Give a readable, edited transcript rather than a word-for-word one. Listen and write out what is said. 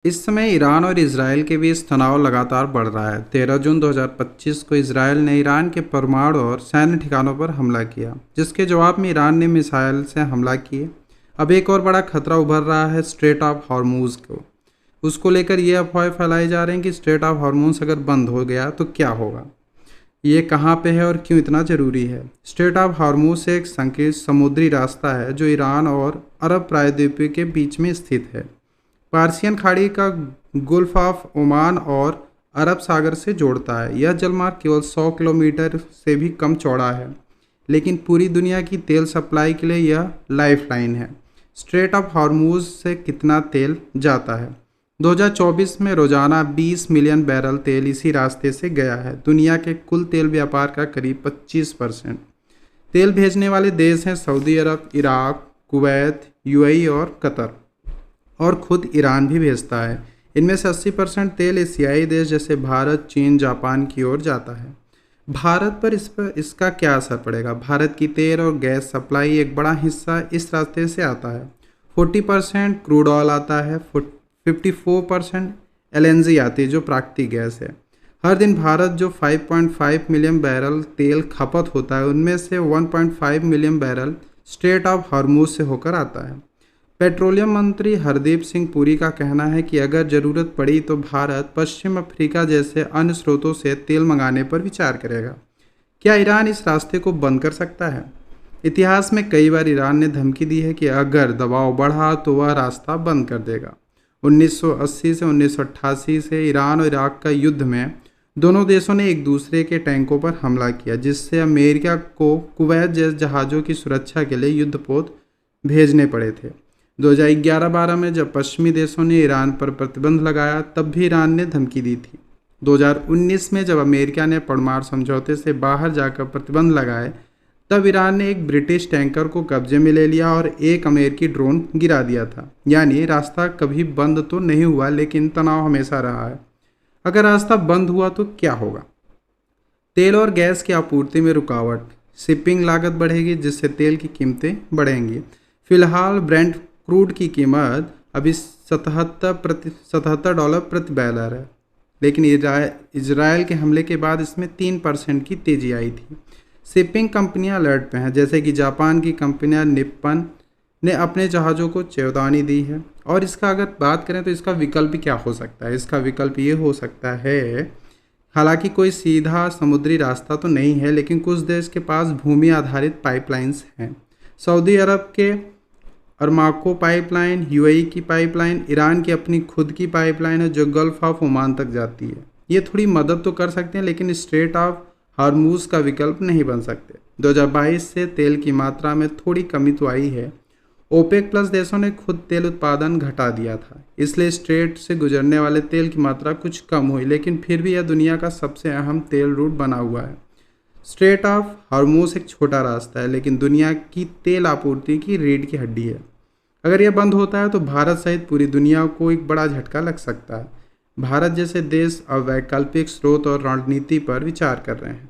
इस समय ईरान और इसराइल के बीच तनाव लगातार बढ़ रहा है। 13 जून 2025 को इसराइल ने ईरान के परमाणु और सैन्य ठिकानों पर हमला किया, जिसके जवाब में ईरान ने मिसाइल से हमला किए। अब एक और बड़ा खतरा उभर रहा है स्ट्रेट ऑफ हॉर्मूज को। उसको लेकर ये अफवाहें फैलाई जा रही हैं कि स्ट्रेट ऑफ हॉर्मूज अगर बंद हो गया तो क्या होगा, ये कहाँ पे है और क्यों इतना ज़रूरी है। स्ट्रेट ऑफ हॉर्मूज एक संकीर्ण समुद्री रास्ता है जो ईरान और अरब प्रायद्वीप के बीच में स्थित है। पार्सियन खाड़ी का गुल्फ ऑफ ओमान और अरब सागर से जोड़ता है। यह जलमार्ग केवल 100 किलोमीटर से भी कम चौड़ा है, लेकिन पूरी दुनिया की तेल सप्लाई के लिए यह लाइफलाइन है। स्ट्रेट ऑफ हॉर्मूज से कितना तेल जाता है? 2024 में रोजाना 20 मिलियन बैरल तेल इसी रास्ते से गया है। दुनिया के कुल तेल व्यापार का करीब 25% तेल भेजने वाले देश हैं सऊदी अरब, इराक, कुवैत, यूएई और कतर, और खुद ईरान भी भेजता है। इनमें से 80% तेल एशियाई देश जैसे भारत, चीन, जापान की ओर जाता है। भारत पर इसका क्या असर पड़ेगा? भारत की तेल और गैस सप्लाई एक बड़ा हिस्सा इस रास्ते से आता है। 40% क्रूड ऑयल आता है, 54% एलएनजी आती है जो प्राकृतिक गैस है। हर दिन भारत जो 5.5 मिलियन बैरल तेल खपत होता है, उनमें से 1.5 million barrel straight of Hormuz से होकर आता है। पेट्रोलियम मंत्री हरदीप सिंह पुरी का कहना है कि अगर ज़रूरत पड़ी तो भारत पश्चिम अफ्रीका जैसे अन्य स्रोतों से तेल मंगाने पर विचार करेगा। क्या ईरान इस रास्ते को बंद कर सकता है? इतिहास में कई बार ईरान ने धमकी दी है कि अगर दबाव बढ़ा तो वह रास्ता बंद कर देगा। 1980 से 1988 से ईरान और इराक का युद्ध में दोनों देशों ने एक दूसरे के टैंकों पर हमला किया, जिससे अमेरिका को कुवैत जैसे जहाज़ों की सुरक्षा के लिए युद्धपोत भेजने पड़े थे। 2011-12 में जब पश्चिमी देशों ने ईरान पर प्रतिबंध लगाया, तब भी ईरान ने धमकी दी थी। 2019 में जब अमेरिका ने परमाणु समझौते से बाहर जाकर प्रतिबंध लगाए, तब ईरान ने एक ब्रिटिश टैंकर को कब्जे में ले लिया और एक अमेरिकी ड्रोन गिरा दिया था। यानी रास्ता कभी बंद तो नहीं हुआ, लेकिन तनाव हमेशा रहा है। अगर रास्ता बंद हुआ तो क्या होगा? तेल और गैस की आपूर्ति में रुकावट, शिपिंग लागत बढ़ेगी जिससे तेल की कीमतें बढ़ेंगी। फिलहाल ब्रेंट क्रूड की कीमत अभी $77 प्रति बैरल है, लेकिन इजराइल के हमले के बाद इसमें 3% की तेजी आई थी। शिपिंग कंपनियां अलर्ट पे हैं, जैसे कि जापान की कंपनियां निप्पन ने अपने जहाज़ों को चेतावनी दी है। और इसका अगर बात करें तो इसका विकल्प क्या हो सकता है? इसका विकल्प ये हो सकता है, हालांकि कोई सीधा समुद्री रास्ता तो नहीं है, लेकिन कुछ देश के पास भूमि आधारित पाइपलाइंस हैं। सऊदी अरब के अरमाको पाइपलाइन, यूएई की पाइपलाइन, ईरान की अपनी खुद की पाइपलाइन है जो गल्फ ऑफ ओमान तक जाती है। ये थोड़ी मदद तो कर सकते हैं, लेकिन स्ट्रेट ऑफ हॉर्मूज का विकल्प नहीं बन सकते। 2022 से तेल की मात्रा में थोड़ी कमी तो आई है। ओपेक प्लस देशों ने खुद तेल उत्पादन घटा दिया था, इसलिए स्ट्रेट से गुजरने वाले तेल की मात्रा कुछ कम हुई, लेकिन फिर भी यह दुनिया का सबसे अहम तेल रूट बना हुआ है। स्ट्रेट ऑफ हॉर्मूज एक छोटा रास्ता है, लेकिन दुनिया की तेल आपूर्ति की रीढ़ की हड्डी है। अगर यह बंद होता है तो भारत सहित पूरी दुनिया को एक बड़ा झटका लग सकता है। भारत जैसे देश अब वैकल्पिक स्रोत और रणनीति पर विचार कर रहे हैं।